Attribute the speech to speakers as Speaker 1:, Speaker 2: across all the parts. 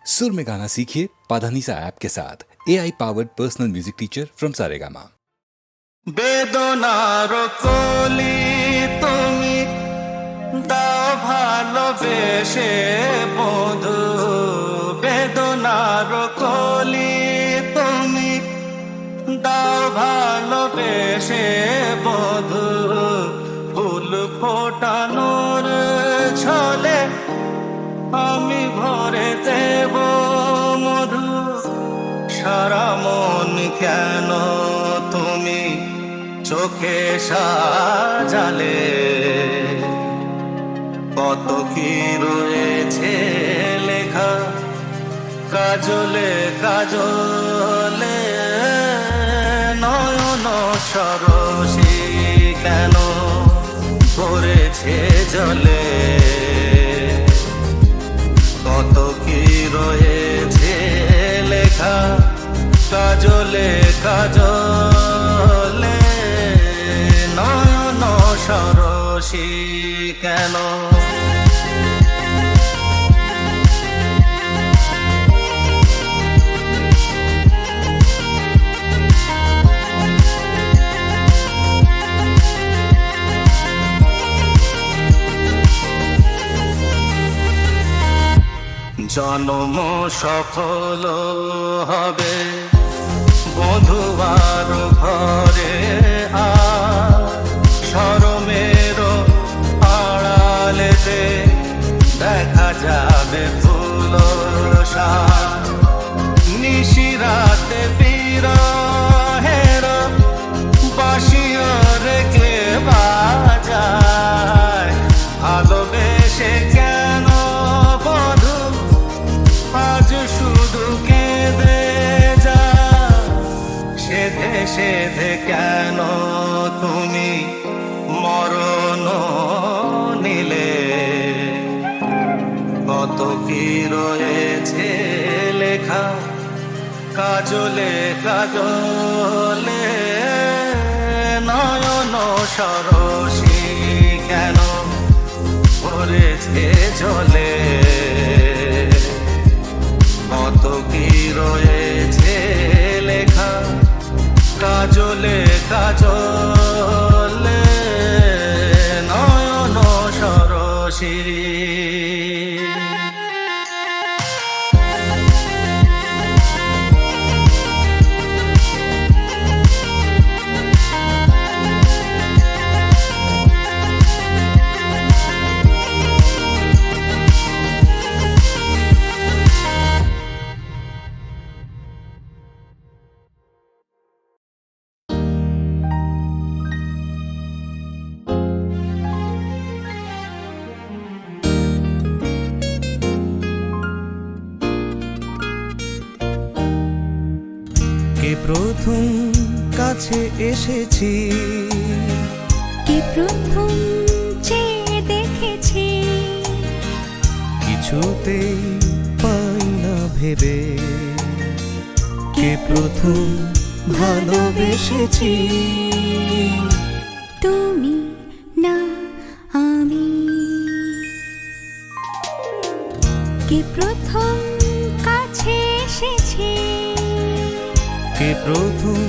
Speaker 1: सुर में गाना सीखिए पाधानीसा ऐप के साथ AI powered personal music teacher from Saregama.
Speaker 2: বেদনার কলি তুমি দাও ভালোবেসে বধু, বেদনার কলি তুমি দাও ভালোবেসে বধু, ফুল ফোটানোর ছলে আমি ভরে দেব মধু। সারা মন কেন তুমি চোখে সাজালে, কত কি রয়েছে লেখা কাজলে কাজলে, নয়ন সরসী কেন পড়েছে জলে, কত কি রয়েছে লেখা কাজলে কাজলে, নয়ন সরসী কেন। জন্ম সফল হবে বধুবার ঘরে, আর শরমের আড়ালেতে দেখা যাবে ফুল সাজ, নিশিরাতে বিরহের বাঁশিও রেখে বাজায়, ভালোবেসে কেন বধু আজ শুধু কেঁদে যা, সেধে সেধে কেন তুমি মরণ নিলে, কত কি রয়েছে লেখা কাজলে কাজলে, নয়ন সরসী কেন পড়েছে জলে, কত কি রয়েছে লেখা কাজলে কাজলে, নয়ন সরসী।
Speaker 3: প্রথম কাছে এসেছি,
Speaker 4: কে প্রথম চেয়ে দেখেছি,
Speaker 3: কিছুতেই পাই না ভেবে, কে প্রথম ভালোবেসেছি,
Speaker 4: তুমি না আমি। কে প্রথম কাছে এসেছি,
Speaker 3: কে প্রথম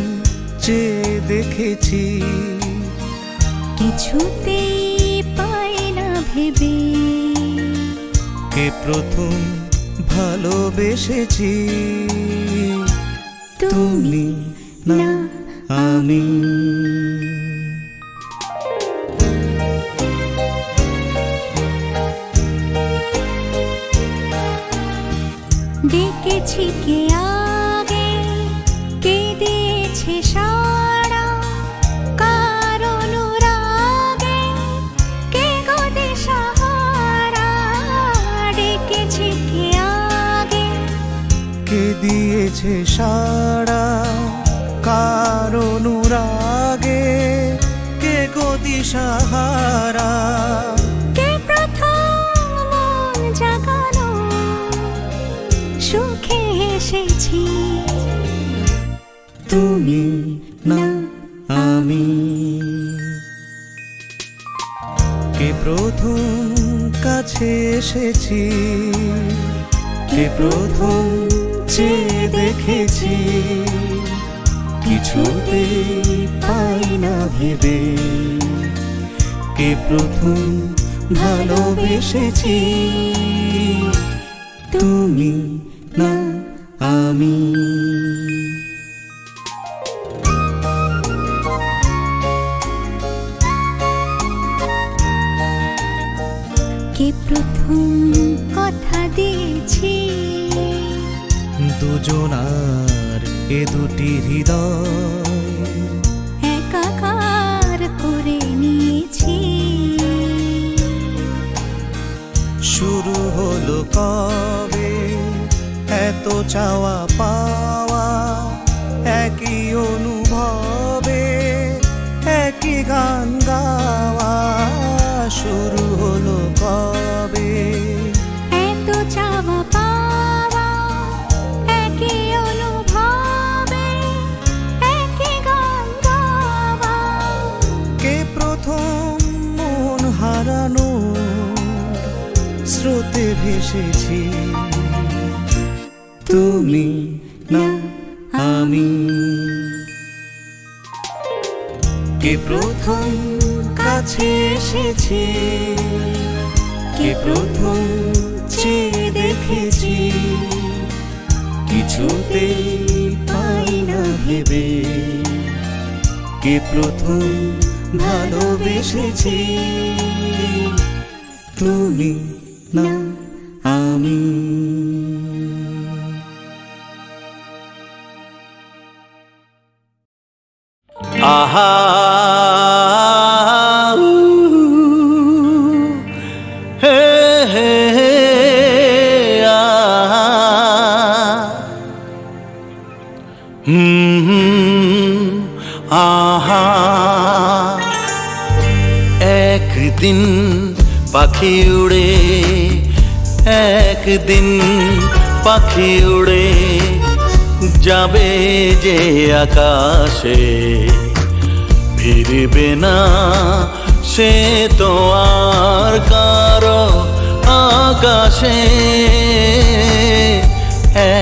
Speaker 3: চেয়ে দেখেছি,
Speaker 4: কিছুতেই পাই না ভেবে,
Speaker 3: কে প্রথম ভালোবেসেছি, তুমি না আমি।
Speaker 4: ডেকেছি কে আগে, কে দিয়েছে সাড়া, কার অনুরাগে কে গো দিশাহারা, ডেকেছি কে আগে,
Speaker 3: কে দিয়েছে সাড়া, কার অনুরাগে কে গো দিশাহারা,
Speaker 4: কে প্রথম মন জাগালো সুখে এসেছি,
Speaker 3: তুমি না আমি। কে প্রথম কাছে এসেছি, কে প্রথম চেয়ে দেখেছি কিছুতে পাই না ভেবে, কে প্রথম ভালোবেসেছি তুমি না আমি।
Speaker 4: কে প্রথম কথা দিয়েছি
Speaker 3: দুজনার এ দুটি হৃদয়
Speaker 4: একাকার করে নিয়েছি।
Speaker 3: শুরু হলো কবে এত চাওয়া পাওয়া, একই অনুভবে একই গান গাওয়া। শুরু হলো কবে
Speaker 4: এত চাওয়া পাওয়া, একই অনুভবে একই গান গাওয়া।
Speaker 3: কে প্রথম মন হারানো স্রোতে ভেসেছি তুমি না আমি। কে প্রথম কাছে এসেছি, কে প্রথম চেয়ে দেখেছি কিছুতে পাই না ভেবে, কে প্রথম ভালোবেসেছি তুমি না আমি।
Speaker 2: আহা হে হে হে আহা আহা। একদিন পাখি উড়ে, একদিন পাখি উড়ে যাবে যে আকাশে, ফিরবে না সে তো আর কারো আকাশে।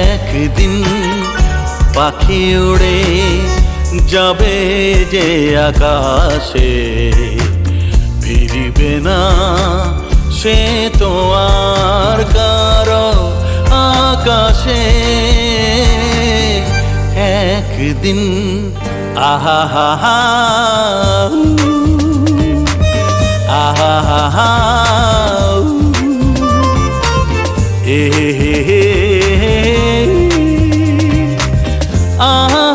Speaker 2: একদিন পাখি উড়ে যাবে যে আকাশে, ফিরবে না সে তো আর কারো আকাশে। একদিন আহা হা হা আহা হা হা এ হে হে আহা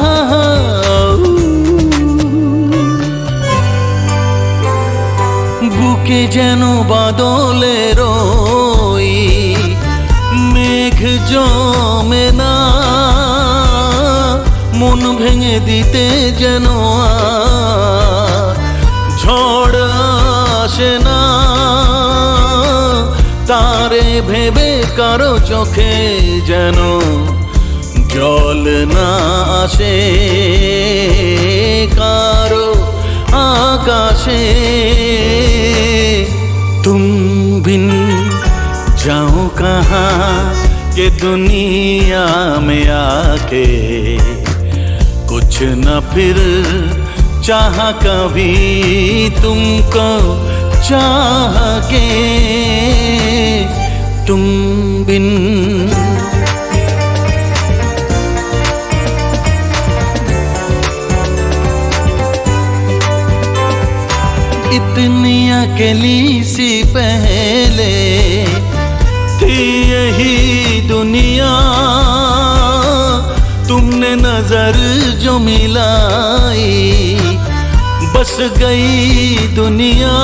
Speaker 2: বুকে যেন বাদলের ওই মেঘ জমে না, মন ভেঙে দিতে যেন আর ঝড় আসে না। তারে ভেবে কারো চোখে যেন জল না আসে, কারো आकाशे तुम बिन जाओ कहाँ के दुनिया में आके कुछ न फिर चाह कभी तुमको चाह के तुम बिन इतनी अकेली सी पहले थी यही दुनिया, तुमने नजर जो मिलाई बस गई दुनिया।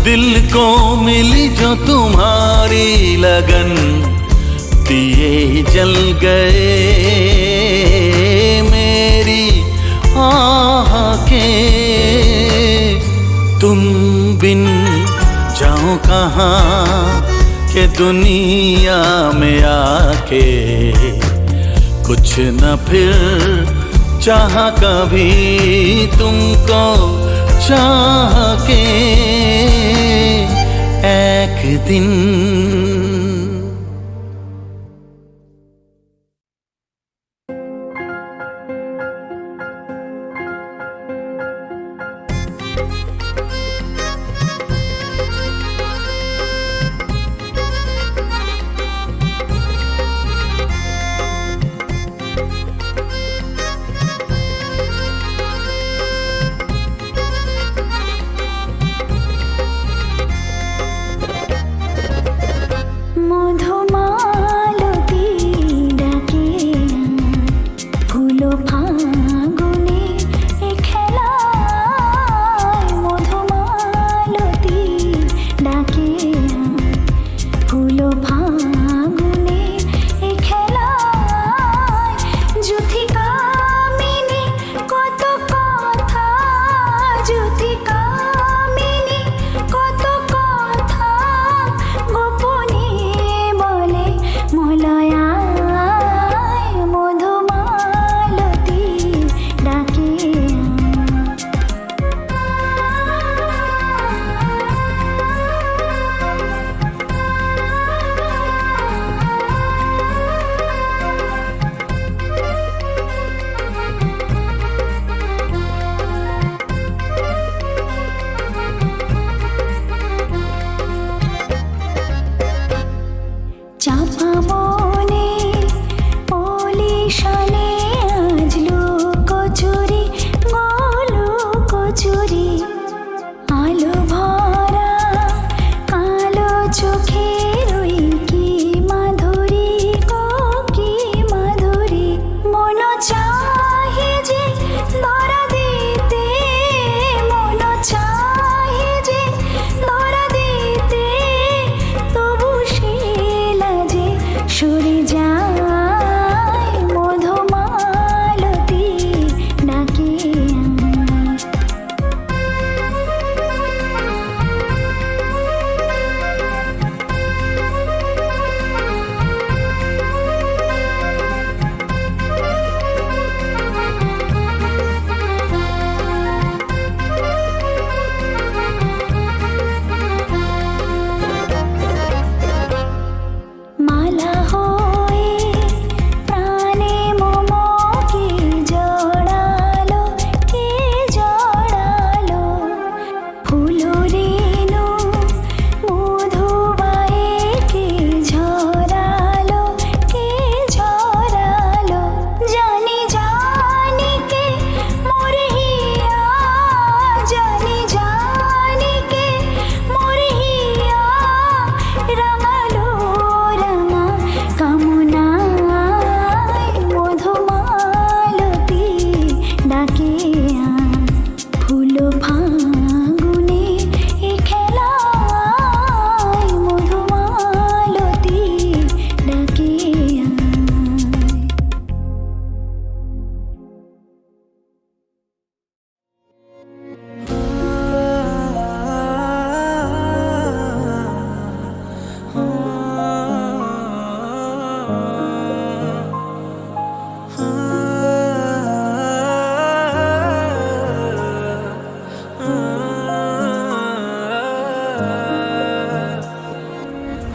Speaker 2: दिल को मिली जो तुम्हारी लगन, दिए जल गए मेरी आह के। तुम बिन जाओ कहाँ के दुनिया में आके कुछ न फिर चाह कभी तुमको चाह के। एक दिन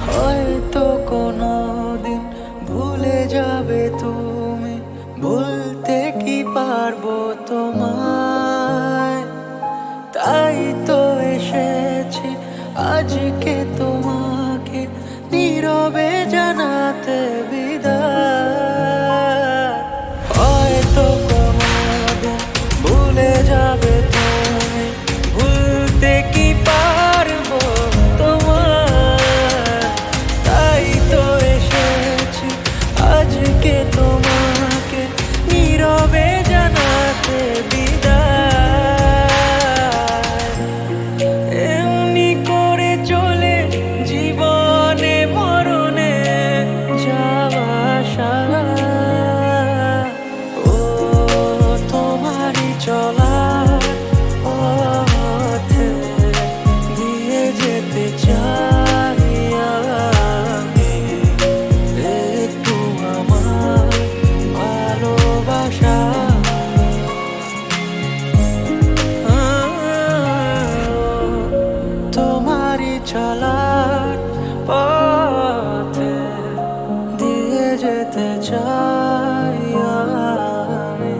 Speaker 5: হয়তো কোনো দিন ভুলে যাবে তুমি, ভুলতে কি পারবো তোমায়। তাই তো এসেছি আজকে তোমাকে নীরবে জানাতে বিদায়। হয়তো কোনো দিন ভুলে যাবে তুমি, ভুলতে কি পারবো তোমায়। তাই তো এসেছি আজকে তোমাকে নীরবে জানাতে বিদায়। এমনি করে চলে জীবনে মরণে যাওয়া আসা। ও তোমারই চলা পথে দিয়ে যেতে চাই আমি। একটু আমার ভালোবাসা তোমারই চলার পথে দিয়ে যেতে চাই আমি।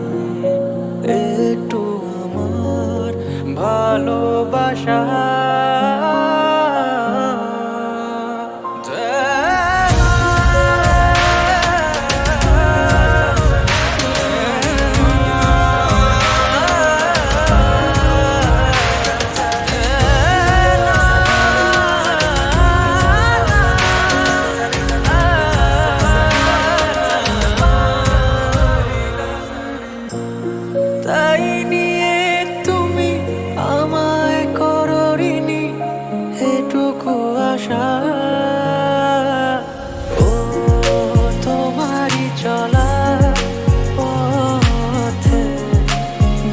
Speaker 5: একটু আমার ভালোবাসা তাই নিয়ে তুমি আমায় করো ঋণী, এটুকু আশা। ও তোমারই চলা পথে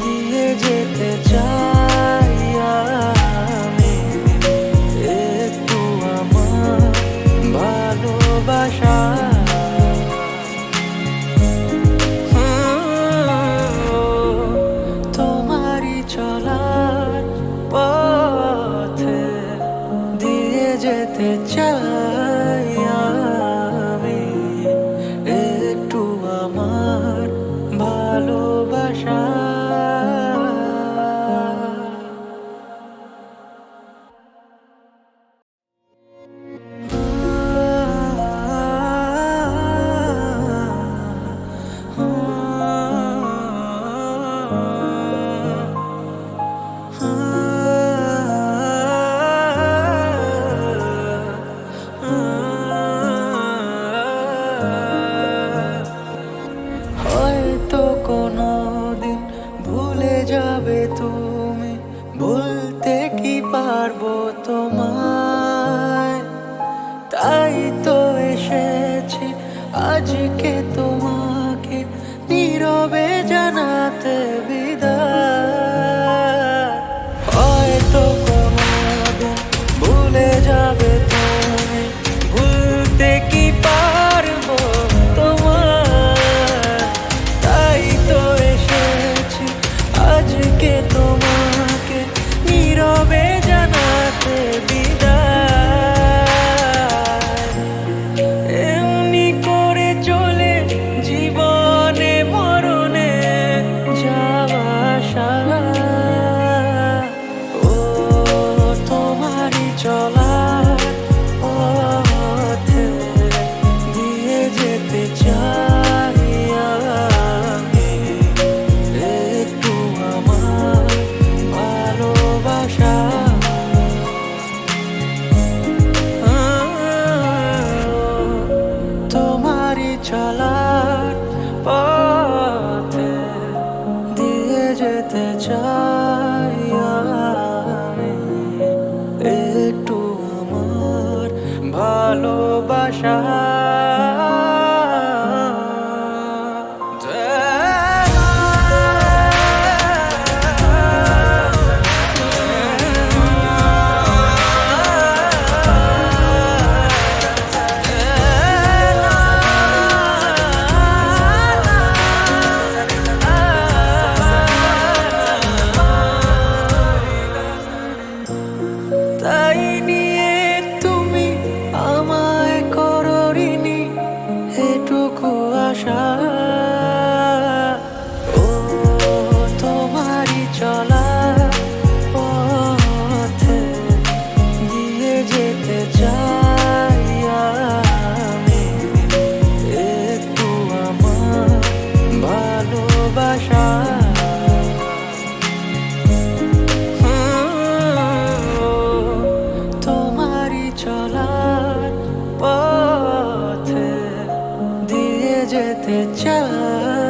Speaker 5: দিয়ে যেতে চাই আমি। একটু আমার ভালোবাসা তোমারই চলার পথে দিয়ে যেতে চাই আমি। একটু আমার ভালোবাসা। হয়তো কোনো দিন ভুলে যাবে তুমি, ভুলতে কি পারবো তোমায়। তাই তো এসেছি আজকে তোমাকে নীরবে জানাতে বিদায়। হয়তো কোনো দিন ভুলে যাবে তুমি, ভুলতে কি পারবো তোমায়। তাই তো এসেছি আজকে তোমাকে নীরবে জানাতে বিদায়। এমনি করে চলে জীবনে মরণে যাওয়া আসা। ও তোমারই চলা পথে দিয়ে যেতে চাই আমি। একটু আমার ভালোবাসা তোমারই চলার পথে দিয়ে যেতে চাই আমি। একটু আমার ভালোবাসা যেতে চাই